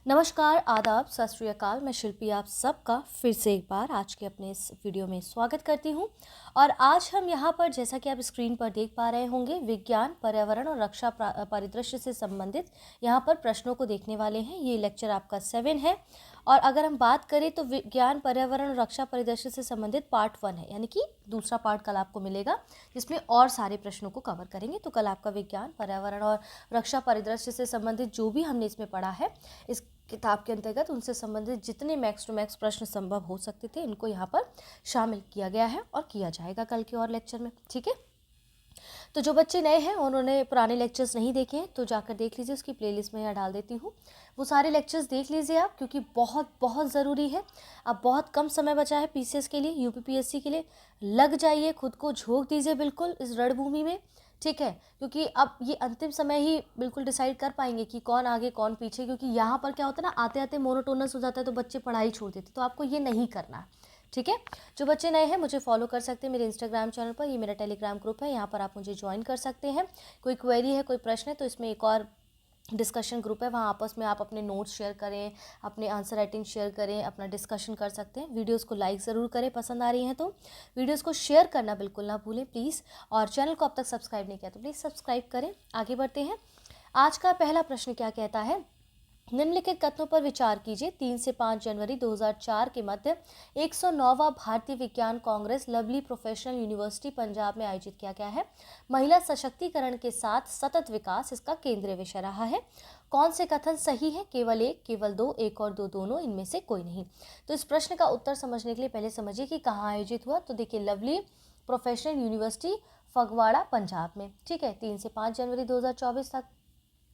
नमस्कार, आदाब, सत श्री अकाल। मैं शिल्पी आप सबका फिर से एक बार आज के अपने इस वीडियो में स्वागत करती हूं। और आज हम यहां पर, जैसा कि आप स्क्रीन पर देख पा रहे होंगे, विज्ञान, पर्यावरण और रक्षा परिदृश्य से संबंधित यहां पर प्रश्नों को देखने वाले हैं। ये लेक्चर आपका 7 है। और अगर हम बात करें तो विज्ञान, पर्यावरण और रक्षा परिदृश्य से संबंधित पार्ट 1 है, यानी कि दूसरा पार्ट कल आपको मिलेगा, जिसमें और सारे प्रश्नों को कवर करेंगे। तो कल आपका विज्ञान, पर्यावरण और रक्षा परिदृश्य से संबंधित जो भी हमने इसमें पढ़ा है, इस किताब के अंतर्गत उनसे संबंधित जितने मैक्स टू मैक्स प्रश्न संभव हो सकते थे, इनको यहाँ पर शामिल किया गया है और किया जाएगा कल के और लेक्चर में। ठीक है, तो जो बच्चे नए हैं, उन्होंने पुराने लेक्चर्स नहीं देखे हैं तो जाकर देख लीजिए, उसकी प्लेलिस्ट में यहाँ डाल देती हूँ। वो सारे लेक्चर्स देख लीजिए आप, क्योंकि बहुत बहुत ज़रूरी है। अब बहुत कम समय बचा है पीसीएस के लिए, यूपीपीएससी के लिए। लग जाइए, खुद को झोंक दीजिए बिल्कुल इस रणभूमि में। ठीक है, क्योंकि अब ये अंतिम समय ही बिल्कुल डिसाइड कर पाएंगे कि कौन आगे कौन पीछे, क्योंकि यहाँ पर क्या होता है ना, आते आते मोनोटोनस हो जाता है तो बच्चे पढ़ाई छोड़ देते, तो आपको ये नहीं करना है। ठीक है, जो बच्चे नए हैं मुझे फॉलो कर सकते हैं मेरे इंस्टाग्राम चैनल पर। ये मेरा टेलीग्राम ग्रुप है, यहाँ पर आप मुझे ज्वाइन कर सकते हैं। कोई क्वेरी है, कोई प्रश्न है, तो इसमें एक और डिस्कशन ग्रुप है, वहाँ आपस में आप अपने नोट्स शेयर करें, अपने आंसर राइटिंग शेयर करें, अपना डिस्कशन कर सकते हैं। वीडियोस को लाइक ज़रूर करें, पसंद आ रही हैं तो वीडियोस को शेयर करना बिल्कुल ना भूलें प्लीज़। और चैनल को अब तक सब्सक्राइब नहीं किया तो प्लीज़ सब्सक्राइब करें। आगे बढ़ते हैं। आज का पहला प्रश्न क्या कहता है, निम्नलिखित कथनों पर विचार कीजिए। 3 से 5 जनवरी 2004 के मध्य 109वां भारतीय विज्ञान Congress lovely professional university Punjab में आयोजित किया गया है। महिला सशक्तिकरण के साथ सतत विकास इसका केंद्रीय विषय रहा है। कौन से कथन सही है? केवल एक, केवल दो, एक और दो, दोनों, इनमें से कोई नहीं। तो इस प्रश्न का उत्तर समझने के लिए पहले समझिए कि कहाँ आयोजित हुआ। तो देखिए, lovely professional university Phagwara Punjab में। ठीक है, 3 से 5 जनवरी 2024 तक।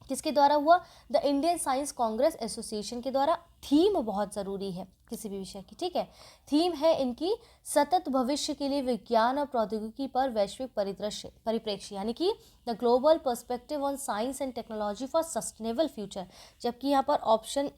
किसके द्वारा हुआ? The Indian science Congress association के द्वारा। थीम बहुत ज़रूरी है किसी भी विषय की। ठीक है, थीम है इनकी सतत भविष्य के लिए विज्ञान और प्रौद्योगिकी पर वैश्विक परिप्रेक्ष्य, यानी कि the global perspective on science and technology for sustainable future. जबकि यहाँ पर ऑप्शन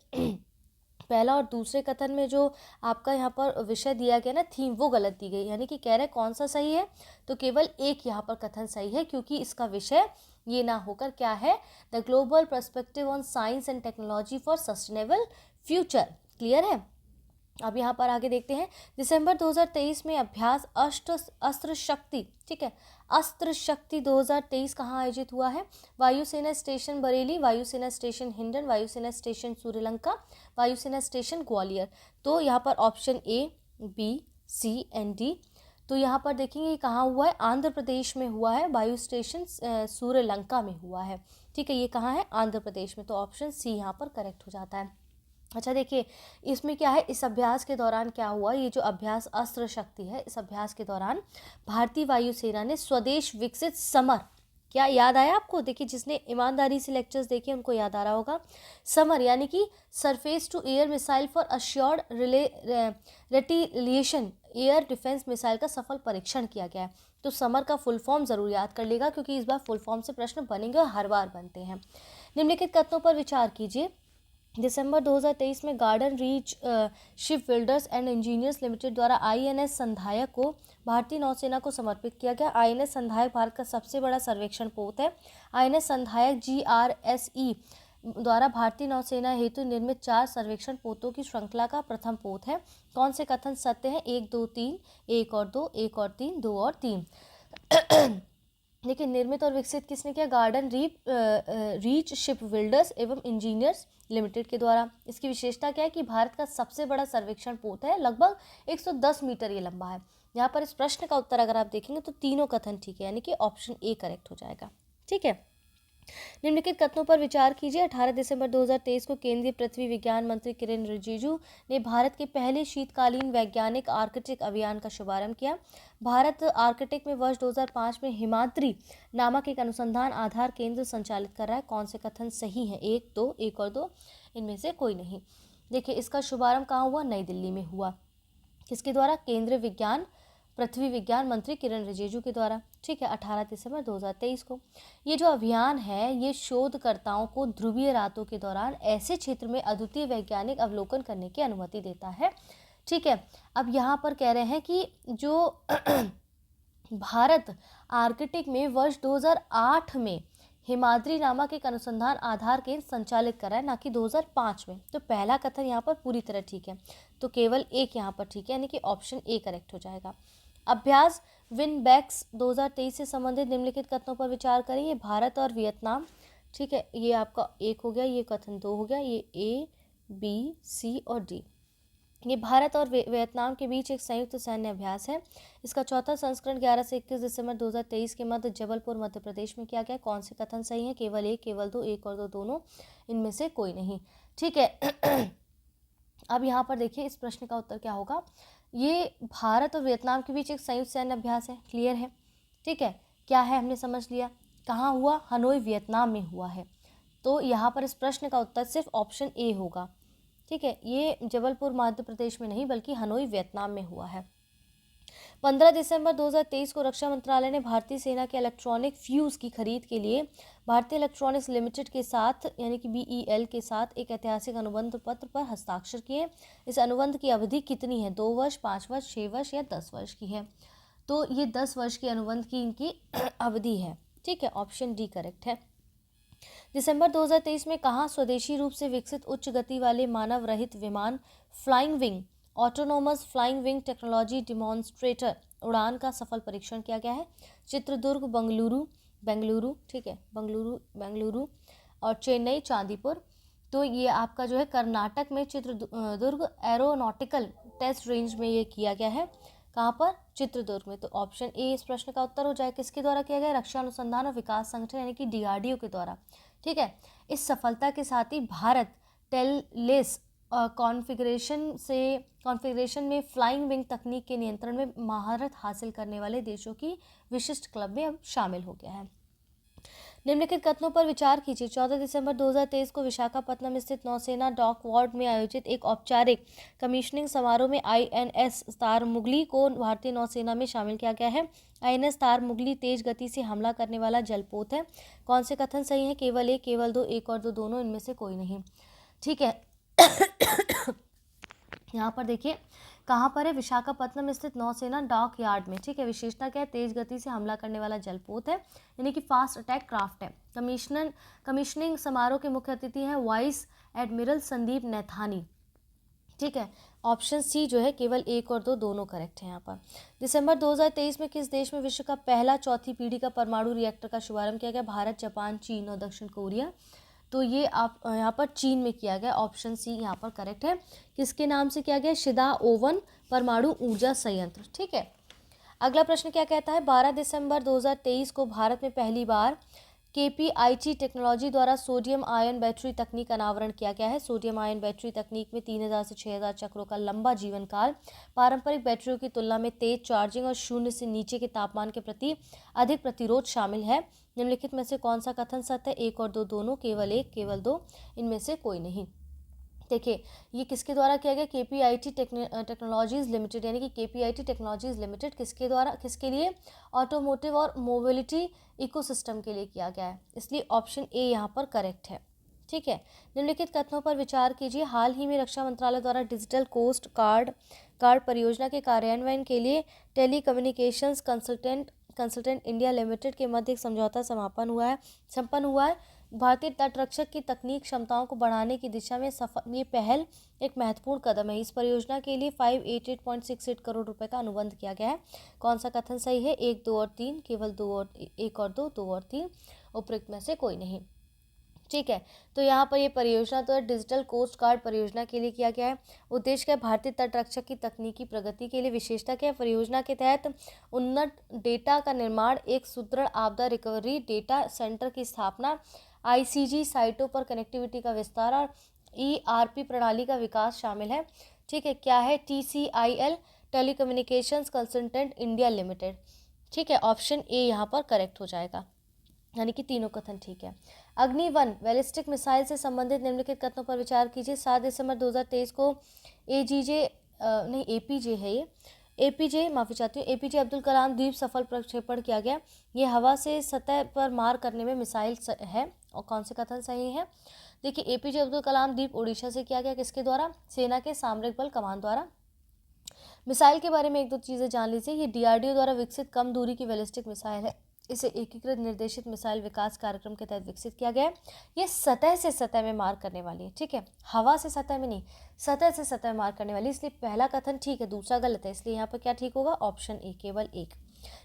पहला और दूसरे कथन में जो आपका यहाँ पर विषय दिया गया ना, थीम, वो गलत दी गई। यानी कि कह रहे कौन सा सही है, तो केवल एक यहाँ पर कथन सही है, क्योंकि इसका विषय ये ना होकर क्या है, the global perspective on science and technology for sustainable future. Clear है? अब यहाँ पर आगे देखते हैं। दिसंबर 2023 में अभ्यास अस्त्र शक्ति, ठीक है, अस्त्र शक्ति 2023 कहाँ आयोजित हुआ है? वायुसेना स्टेशन बरेली, वायुसेना स्टेशन हिंडन, वायुसेना स्टेशन श्रीलंका, वायुसेना स्टेशन ग्वालियर। तो यहाँ पर option A, B, C and D. तो यहाँ पर देखेंगे कहाँ हुआ है, आंध्र प्रदेश में हुआ है। वायु स्टेशन श्रीलंका में हुआ है। ठीक है, ये कहाँ है? आंध्र प्रदेश में। तो ऑप्शन सी यहाँ पर करेक्ट हो जाता है। अच्छा, देखिए इसमें क्या है, इस अभ्यास के दौरान क्या हुआ, ये जो अभ्यास अस्त्र शक्ति है, इस अभ्यास के दौरान भारतीय वायुसेना ने स्वदेश विकसित समर, क्या याद आया आपको? देखिए, जिसने ईमानदारी से लेक्चर्स देखे उनको याद आ रहा होगा। समर यानी कि surface to air missile for assured retaliation, air defence missile का सफल परीक्षण किया गया है। तो समर का फुल फॉर्म जरूर याद कर लेगा, क्योंकि इस बार फुल फॉर्म से प्रश्न बनेंगे और हर बार बनते हैं। निम्नलिखित कथनों पर विचार कीजिए। दिसंबर 2023 में garden reach ship builders and engineers limited द्वारा आईएनएस संधायक को भारतीय नौसेना को समर्पित किया गया। आईएनएस संधायक भारत का सबसे बड़ा सर्वेक्षण पोत है। आईएनएस संधायक जीआरएसई द्वारा भारतीय नौसेना हेतु निर्मित 4 सर्वेक्षण पोतों की श्रृंखला का प्रथम पोत है। कौन से कथन सत्य हैं? 1, 2, 3, 1 और 2, 1 और 3, 2 और 3। देखिए, निर्मित और विकसित किसने किया? गार्डन रीच शिप बिल्डर्स एवं इंजीनियर्स लिमिटेड के द्वारा। इसकी विशेषता क्या है कि भारत का सबसे बड़ा सर्वेक्षण पोत है, लगभग 110 मीटर ये लंबा है। यहाँ पर इस प्रश्न का उत्तर अगर आप देखेंगे तो तीनों कथन ठीक है, यानी कि ऑप्शन ए करेक्ट हो जाएगा। ठीक है, निम्नलिखित कथनों पर विचार कीजिए। 18 दिसंबर 2023 को केंद्रीय पृथ्वी विज्ञान मंत्री किरेन रिजिजू ने भारत के पहले शीतकालीन वैज्ञानिक आर्कटिक अभियान का शुभारंभ किया। भारत आर्कटिक में वर्ष 2005 में हिमाद्री नामक एक अनुसंधान आधार केंद्र संचालित कर रहा है। कौन से कथन सही हैं? 1, 2, 1 और 2, इनमें से कोई नहीं। देखिए, इसका शुभारंभ कहाँ हुआ? नई दिल्ली में हुआ। किसके द्वारा? केंद्रीय विज्ञान पृथ्वी विज्ञान मंत्री किरेन रिजिजू के द्वारा। ठीक है, 18 दिसंबर 2023 को। ये जो अभियान है, ये शोधकर्ताओं को ध्रुवीय रातों के दौरान ऐसे क्षेत्र में अद्वितीय वैज्ञानिक अवलोकन करने की अनुमति देता है। ठीक है, अब यहाँ पर कह रहे हैं कि जो भारत आर्कटिक में वर्ष 2008 में हिमाद्री नामक एक अनुसंधान आधार केंद्र संचालित करा है, ना कि 2005 में। तो पहला कथन यहाँ पर पूरी तरह ठीक है, तो केवल एक यहाँ पर ठीक है, यानी कि ऑप्शन ए करेक्ट हो जाएगा। अभ्यास विनबैक्स 2023 से संबंधित निम्नलिखित कथनों पर विचार करें। ये भारत और वियतनाम, ठीक है, ये आपका एक हो गया, ये कथन दो हो गया, ये ए बी सी और डी। ये भारत और वियतनाम के बीच एक संयुक्त सैन्य अभ्यास है। इसका चौथा संस्करण 11 से 21 दिसंबर 2023 के मध्य जबलपुर मध्य प्रदेश में किया गया। कौन से कथन सही है? केवल एक, केवल दो, एक और दो, दोनों, इनमें से कोई नहीं, ठीक है। अब यहाँ पर देखिए इस प्रश्न का उत्तर क्या होगा। ये भारत और वियतनाम के बीच एक संयुक्त सैन्य अभ्यास है, क्लियर है, ठीक है। क्या है हमने समझ लिया। कहाँ हुआ? हनोई वियतनाम में हुआ है। तो यहाँ पर इस प्रश्न का उत्तर सिर्फ ऑप्शन ए होगा, ठीक है। ये जबलपुर मध्य प्रदेश में नहीं बल्कि हनोई वियतनाम में हुआ है। 15 दिसंबर 2023 को रक्षा मंत्रालय ने भारतीय सेना के इलेक्ट्रॉनिक फ्यूज की खरीद के लिए भारतीय इलेक्ट्रॉनिक्स लिमिटेड के साथ यानी कि BEL के साथ एक ऐतिहासिक अनुबंध पत्र पर हस्ताक्षर किए। इस अनुबंध की अवधि कितनी है? 2 वर्ष, 5 वर्ष, 6 वर्ष या 10 वर्ष की है? तो ये 10 वर्ष के अनुबंध की इनकी अवधि है, ठीक है। ऑप्शन डी करेक्ट है। दिसंबर 2023 में कहाँ स्वदेशी रूप से विकसित उच्च गति वाले मानव रहित विमान flying wing autonomous flying wing technology demonstrator उड़ान का सफल परीक्षण किया गया है? चित्रदुर्ग, बेंगलुरु, ठीक है, बेंगलुरु और चेन्नई, चांदीपुर। तो ये आपका जो है कर्नाटक में चित्रदुर्ग एरोनॉटिकल टेस्ट रेंज में ये किया गया है। कहाँ पर? चित्रदुर्ग में। तो ऑप्शन ए इस प्रश्न का उत्तर हो जाए। किसके द्वारा किया गया? रक्षा अनुसंधान और विकास संगठन यानी कि DRDO के द्वारा, ठीक है। इस सफलता के साथ ही भारत टेललेस कॉन्फ़िगरेशन में फ्लाइंग विंग तकनीक के नियंत्रण में महारत हासिल करने वाले देशों की विशिष्ट क्लब में अब शामिल हो गया है। निम्नलिखित कथनों पर विचार कीजिए। 14 दिसंबर 2023 को विशाखापत्तनम स्थित नौसेना डॉक वार्ड में आयोजित एक औपचारिक कमीशनिंग समारोह में INS तार मुगली को भारतीय नौसेना में शामिल किया गया है। INS तार मुगली तेज गति से हमला करने वाला जलपोत है। कौन से कथन सही है? केवल एक, केवल दो, एक और दो, दोनों, इनमें से कोई नहीं, ठीक है। यहाँ पर देखिए कहाँ पर है? विशाखापत्तनम स्थित नौसेना डॉक यार्ड में, ठीक है। विशेषता क्या है? तेज गति से हमला करने वाला जलपोत है, यानी कि फास्ट अटैक क्राफ्ट है। कमीशनिंग समारोह के मुख्य अतिथि हैं वाइस एडमिरल संदीप नैथानी, ठीक है। ऑप्शन सी जो है केवल एक और दो, दोनों करेक्ट है यहाँ पर। दिसंबर 2023 में किस देश में विश्व का पहला चौथी पीढ़ी का परमाणु रिएक्टर का शुभारंभ किया गया? भारत, जापान, चीन और दक्षिण कोरिया। तो ये आप यहाँ पर चीन में किया गया। ऑप्शन सी यहाँ पर करेक्ट है। किसके नाम से किया गया? शिदा-ओवन परमाणु ऊर्जा संयंत्र, ठीक है। अगला प्रश्न क्या कहता है? 12 दिसंबर 2023 को भारत में पहली बार KPIT टेक्नोलॉजी द्वारा सोडियम आयन बैटरी तकनीक का अनावरण किया गया है। सोडियम आयन बैटरी तकनीक में 3000 से 6000 चक्रों का लंबा जीवन काल, पारंपरिक बैटरियों की तुलना में तेज चार्जिंग और शून्य से नीचे के तापमान के प्रति अधिक प्रतिरोध शामिल है। निम्नलिखित में से कौन सा कथन सत्य है? एक और दो, दोनों, केवल एक, केवल दो, इनमें से कोई नहीं। देखिए ये किसके द्वारा किया गया? KPIT टेक्नोलॉजीज़ लिमिटेड, यानी कि KPIT टेक्नोलॉजीज़ लिमिटेड किसके द्वारा, किसके लिए? ऑटोमोटिव और मोबिलिटी इकोसिस्टम के लिए किया गया है, इसलिए ऑप्शन ए यहाँ पर करेक्ट है, ठीक है। निम्नलिखित कथनों पर विचार कीजिए। हाल ही में रक्षा मंत्रालय द्वारा डिजिटल कोस्ट कार्ड परियोजना के कार्यान्वयन के लिए टेलीकम्युनिकेशंस कंसल्टेंट इंडिया लिमिटेड के मध्य एक समझौता संपन्न हुआ है। भारतीय तटरक्षक की तकनीक क्षमताओं को बढ़ाने की दिशा में ये पहल एक महत्वपूर्ण कदम है। इस परियोजना के लिए 588.68 करोड़ रुपए का अनुबंध किया गया है। कौन सा कथन सही है? एक, दो और तीन, केवल दो और एक और दो, दो और तीन, उपरोक्त में से कोई नहीं, ठीक है। तो यहाँ पर ये परियोजना तो डिजिटल कोस्ट गार्ड परियोजना के लिए किया गया है। उद्देश्य क्या है? भारतीय तटरक्षक की तकनीकी प्रगति के लिए। विशेषता क्या है? परियोजना के तहत उन्नत डेटा का निर्माण, एक सुदृढ़ आपदा रिकवरी डेटा सेंटर की स्थापना, ICG साइटों पर कनेक्टिविटी का विस्तार और ERP प्रणाली का विकास शामिल है, ठीक है। क्या है? TCIL telecommunications consultant India limited, ठीक है। ऑप्शन ए यहाँ पर करेक्ट हो जाएगा, यानी कि तीनों कथन ठीक है। अग्नि-1 बैलिस्टिक मिसाइल से संबंधित निम्नलिखित कथनों पर विचार कीजिए। 7 दिसंबर 2023 को APJ है ये, APJ अब्दुल कलाम द्वीप सफल प्रक्षेपण किया गया। ये हवा से सतह पर मार करने में मिसाइल है। और कौन से कथन सही है? देखिए APJ अब्दुल कलाम द्वीप उड़ीसा से किया गया। किसके द्वारा? सेना के सामरिक बल कमान द्वारा। मिसाइल के बारे में एक दो चीज़ें जान लीजिए। ये DRDO द्वारा विकसित कम दूरी की बैलिस्टिक मिसाइल है। इसे एकीकृत निर्देशित मिसाइल विकास कार्यक्रम के तहत विकसित किया गया है। ये सतह से सतह में मार करने वाली है, ठीक है, हवा से सतह में नहीं, सतह से सतह मार करने वाली, इसलिए पहला कथन ठीक है, दूसरा गलत है, इसलिए यहाँ पर क्या ठीक होगा, ऑप्शन ए, केवल एक।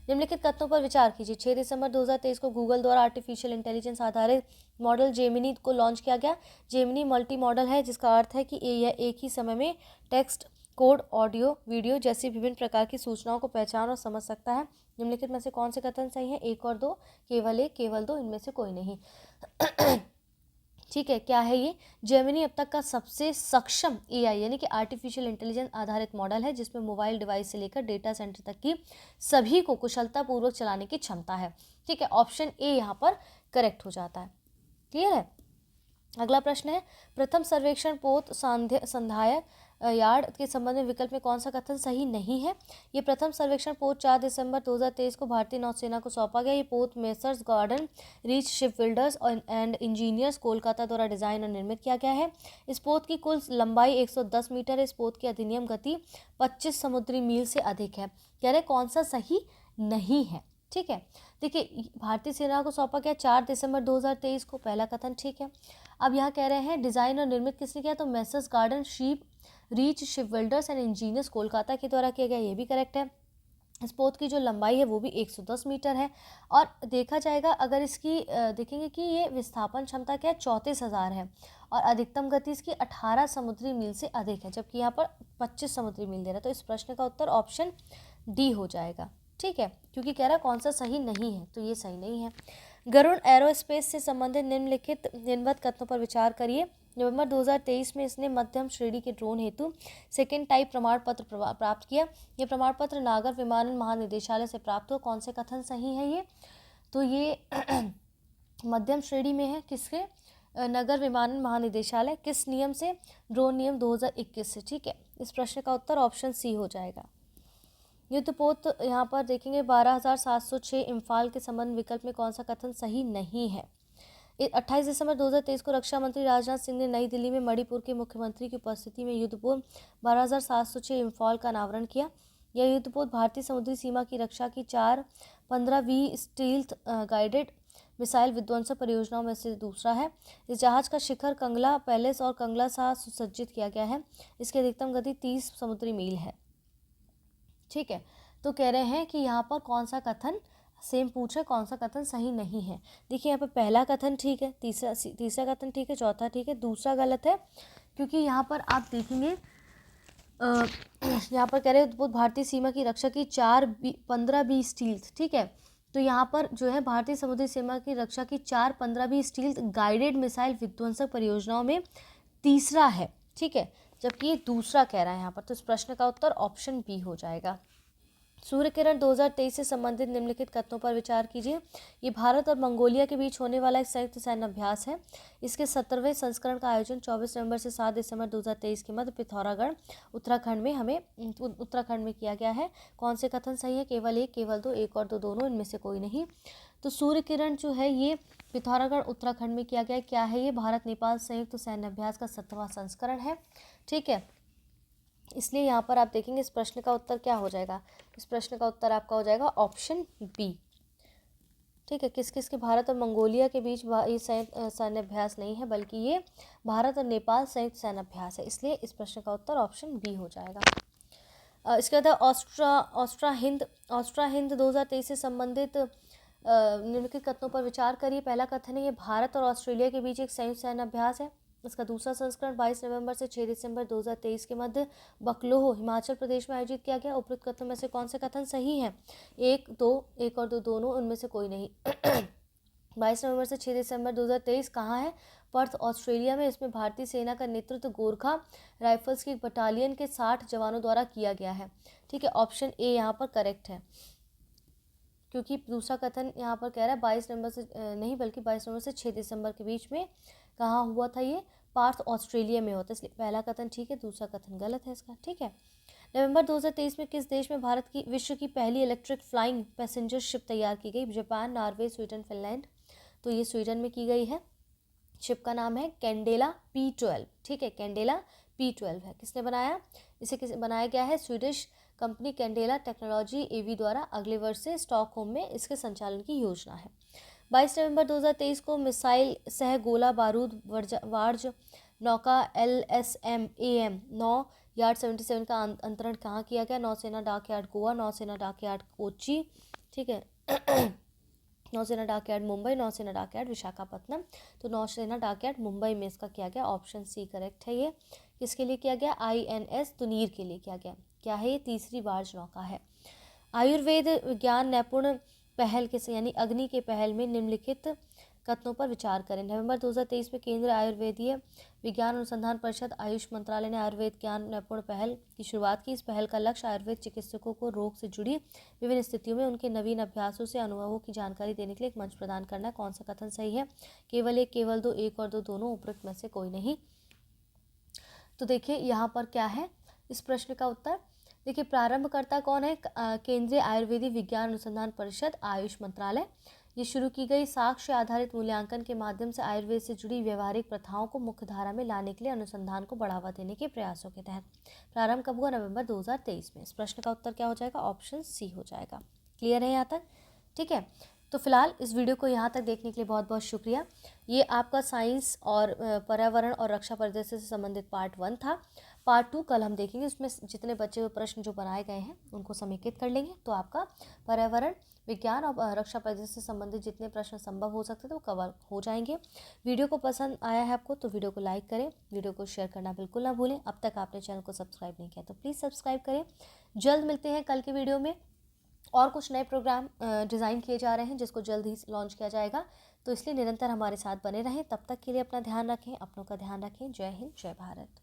निम्नलिखित कथनों पर विचार कीजिए। 6 दिसंबर 2023 को गूगल द्वारा आर्टिफिशियल इंटेलिजेंस आधारित मॉडल जेमिनी को लॉन्च किया गया। जेमिनी मल्टी मॉडल है, जिसका अर्थ है कि यह एक ही समय में टेक्स्ट, कोड, ऑडियो, वीडियो जैसी विभिन्न प्रकार की सूचनाओं को पहचान और समझ सकता है। निम्नलिखित में से कौन से कथन सही है, एक और दो, केवल एक, केवल दो, इनमें से कोई नहीं। ठीक है, क्या है ये, जेमिनी अब तक का सबसे सक्षम एआई यानी कि आर्टिफिशियल इंटेलिजेंस आधारित मॉडल है, जिसमें मोबाइल डिवाइस से लेकर डेटा सेंटर तक की सभी को कुशलतापूर्वक चलाने की क्षमता है। ठीक है, ऑप्शन ए यहाँ पर करेक्ट हो जाता है। क्लियर है। अगला प्रश्न है, प्रथम सर्वेक्षण पोत संधायक यार्ड के संबंध में विकल्प में कौन सा कथन सही नहीं है। ये प्रथम सर्वेक्षण पोत 4 दिसंबर 2023 को भारतीय नौसेना को सौंपा गया। ये पोत messrs garden reach ship builders and engineers Kolkata द्वारा डिजाइन और निर्मित किया गया है। इस पोत की कुल लंबाई 110 मीटर है। इस पोत की अधिनियम गति 25 समुद्री मील से अधिक है। कह रहे कौन सा सही नहीं है। ठीक है, देखिए भारतीय सेना को सौंपा गया 4 दिसंबर 2023 को, पहला कथन ठीक है। अब यहाँ कह रहे हैं डिजाइन और निर्मित किसने किया, तो messrs garden sheep reach ship builders and engineers Kolkata के द्वारा किया गया, ये भी करेक्ट है। इस पोत की जो लंबाई है वो भी 110 मीटर है। और देखा जाएगा अगर इसकी देखेंगे कि ये विस्थापन क्षमता क्या है, 34,000 है और अधिकतम गति इसकी 18 समुद्री मील से अधिक है, जबकि यहाँ पर 25 समुद्री मील दे रहा है। तो इस प्रश्न का उत्तर ऑप्शन डी हो जाएगा। ठीक है, क्योंकि कह रहा है कौन सा सही नहीं है, तो ये सही नहीं है। गरुड़ एरोस्पेस से संबंधित निम्नलिखित कथनों पर विचार करिए। नवंबर 2023 में इसने मध्यम श्रेणी के ड्रोन हेतु सेकेंड टाइप प्रमाण पत्र प्राप्त किया। यह प्रमाण पत्र नागर विमानन महानिदेशालय से प्राप्त हुआ। कौन से कथन सही है ये, तो ये मध्यम श्रेणी में है, किसके, नगर विमानन महानिदेशालय, किस नियम से, ड्रोन नियम 2021 से। ठीक है, इस प्रश्न का उत्तर ऑप्शन सी हो जाएगा। युद्धपोत यहाँ पर देखेंगे 12,706 इम्फाल के संबंध विकल्प में कौन सा कथन सही नहीं है। 28 दिसंबर 2023 को रक्षा मंत्री राजनाथ सिंह ने नई दिल्ली में मणिपुर के मुख्यमंत्री की उपस्थिति में युद्धपोत 12,706 इम्फाल का अनावरण किया। यह युद्धपोत भारतीय समुद्री सीमा की रक्षा की 4-15V स्टील्थ गाइडेड मिसाइल विध्वंसक परियोजनाओं में से दूसरा है। इस जहाज का शिखर कंगला पैलेस और कंगला सा सुसज्जित किया गया है। इसकी अधिकतम गति 30 समुद्री मील है। ठीक है, तो कह रहे हैं कि यहाँ पर कौन सा कथन सेम पूछ रहे, कौन सा कथन सही नहीं है। देखिए यहाँ पर पहला कथन ठीक है, तीसरा कथन ठीक है, चौथा ठीक है, दूसरा गलत है, क्योंकि यहाँ पर आप देखेंगे यहाँ पर कह रहे हैं भारतीय सीमा की रक्षा की 4-15V स्टील्थ। ठीक है, तो यहाँ पर जो है भारतीय समुद्री सीमा की रक्षा की 4-15V स्टील्थ गाइडेड मिसाइल विध्वंसक परियोजनाओं में तीसरा है। ठीक है, जबकि ये दूसरा कह रहा है यहाँ पर, तो इस प्रश्न का उत्तर ऑप्शन बी हो जाएगा। सूर्य किरण 2023 से संबंधित निम्नलिखित कथनों पर विचार कीजिए। ये भारत और मंगोलिया के बीच होने वाला एक संयुक्त सैन्य अभ्यास है। इसके 17वें संस्करण का आयोजन 24 नवंबर से 7 दिसंबर 2023 के मध्य पिथौरागढ़ उत्तराखंड में किया गया है। कौन से कथन सही है, केवल एक, केवल दो, एक और दो, दोनों, इनमें से कोई नहीं। तो सूर्य किरण जो है ये पिथौरागढ़ उत्तराखंड में किया गया। क्या है ये, भारत नेपाल संयुक्त सैन्य अभ्यास का 7वां संस्करण है। ठीक है, इसलिए यहाँ पर आप देखेंगे इस प्रश्न का उत्तर क्या हो जाएगा, इस प्रश्न का उत्तर आपका हो जाएगा ऑप्शन बी। ठीक है, किस किस के, भारत और मंगोलिया के बीच ये संयुक्त सैन्य अभ्यास नहीं है, बल्कि ये भारत और नेपाल संयुक्त सैन्य अभ्यास है, इसलिए इस प्रश्न का उत्तर ऑप्शन बी हो जाएगा। इसके बाद ऑस्ट्रा हिंद 2023 से संबंधित निम्नलिखित कथनों पर विचार करिए। पहला कथन है ये भारत और ऑस्ट्रेलिया के बीच एक संयुक्त सैन्य अभ्यास है। इसका दूसरा संस्करण 22 नवंबर से 6 दिसंबर 2023 के मध्य बकलोह हिमाचल प्रदेश में आयोजित किया गया। उपरोक्त कथनों में से कौन से कथन सही हैं, एक और दो, दोनों, उनमें से कोई नहीं। 22 नवंबर से 6 दिसंबर 2023 कहाँ है, पर्थ ऑस्ट्रेलिया में। इसमें भारतीय सेना का नेतृत्व गोरखा राइफल्स की बटालियन के 60 जवानों द्वारा किया गया है। ठीक है, ऑप्शन ए यहाँ पर करेक्ट है, क्योंकि दूसरा कथन यहाँ पर कह रहा है 22 नवंबर से नहीं, बल्कि 22 नवंबर से 6 दिसंबर के बीच में कहाँ हुआ था, ये पार्थ ऑस्ट्रेलिया में होता है, इसलिए पहला कथन ठीक है, दूसरा कथन गलत है इसका। ठीक है, नवंबर 2023 में किस देश में भारत की विश्व की पहली इलेक्ट्रिक फ्लाइंग पैसेंजर शिप तैयार की गई, जापान, नॉर्वे, स्वीडन, फिनलैंड। तो ये स्वीडन में की गई है। शिप का नाम है कैंडेला P12। ठीक है, कैंडेला P12 है। किसने बनाया, इसे बनाया गया है स्वीडिश कंपनी कैंडेला टेक्नोलॉजी एवी द्वारा अगले वर्ष से स्टॉकहोम में इसके संचालन की योजना है। 22 नवंबर 2023 को मिसाइल सह गोला बारूद वार्ज नौका LSM AM 9 यार्ड 77 का अंतरण कहाँ किया गया? नौसेना डाकयार्ड गोवा, नौसेना डाकयार्ड कोच्चि, ठीक है नौसेना डाकयार्ड मुंबई, नौसेना डाकयार्ड विशाखापत्तनम। तो नौसेना डाकयार्ड मुंबई में इसका किया गया, ऑप्शन सी करेक्ट है। ये किसके लिए किया गया? INS तुनीर के लिए किया गया। क्या है ये? तीसरी वार्ज नौका है। आयुर्वेद विज्ञान नैपुण पहल के यानी अग्नि के पहल में निम्नलिखित कथनों पर विचार करें। नवंबर 2023 में केंद्रीय आयुर्वेदीय विज्ञान अनुसंधान परिषद आयुष मंत्रालय ने आयुर्वेद ज्ञान नैपुण पहल की शुरुआत की। इस पहल का लक्ष्य आयुर्वेद चिकित्सकों को रोग से जुड़ी विभिन्न स्थितियों में उनके नवीन अभ्यासों से अनुभवों की जानकारी देने के लिए एक मंच प्रदान करना है। कौन सा कथन सही है? केवल एक, केवल दो, एक और दो, दोनों, उपरोक्त में से कोई नहीं। तो देखिए यहाँ पर क्या है इस प्रश्न का उत्तर। देखिए प्रारंभकर्ता कौन है? केंद्रीय आयुर्वेदिक विज्ञान अनुसंधान परिषद आयुष मंत्रालय। ये शुरू की गई साक्ष्य आधारित मूल्यांकन के माध्यम से आयुर्वेद से जुड़ी व्यवहारिक प्रथाओं को मुख्य धारा में लाने के लिए अनुसंधान को बढ़ावा देने के प्रयासों के तहत। प्रारंभ कब हुआ? नवंबर 2023 में। इस प्रश्न का उत्तर क्या हो जाएगा? ऑप्शन सी हो जाएगा। क्लियर है यहाँ तक? ठीक है, तो फिलहाल इस वीडियो को यहाँ तक देखने के लिए बहुत बहुत शुक्रिया। ये आपका साइंस और पर्यावरण और रक्षा परिदृश्य से संबंधित पार्ट 1 था। पार्ट 2 कल हम देखेंगे, उसमें जितने बचे हुए प्रश्न जो बनाए गए हैं उनको समेकित कर लेंगे। तो आपका पर्यावरण विज्ञान और रक्षा परिदृश्य से संबंधित जितने प्रश्न संभव हो सकते थे वो कवर हो जाएंगे। वीडियो को पसंद आया है आपको तो वीडियो को लाइक करें, वीडियो को शेयर करना बिल्कुल ना भूलें। अब तक आपने चैनल को सब्सक्राइब नहीं किया तो प्लीज़ सब्सक्राइब करें। जल्द मिलते हैं कल के वीडियो में। और कुछ नए प्रोग्राम डिज़ाइन किए जा रहे हैं जिसको जल्द ही लॉन्च किया जाएगा, तो इसलिए निरंतर हमारे साथ बने रहें। तब तक के लिए अपना ध्यान रखें, अपनों का ध्यान रखें। जय हिंद, जय भारत।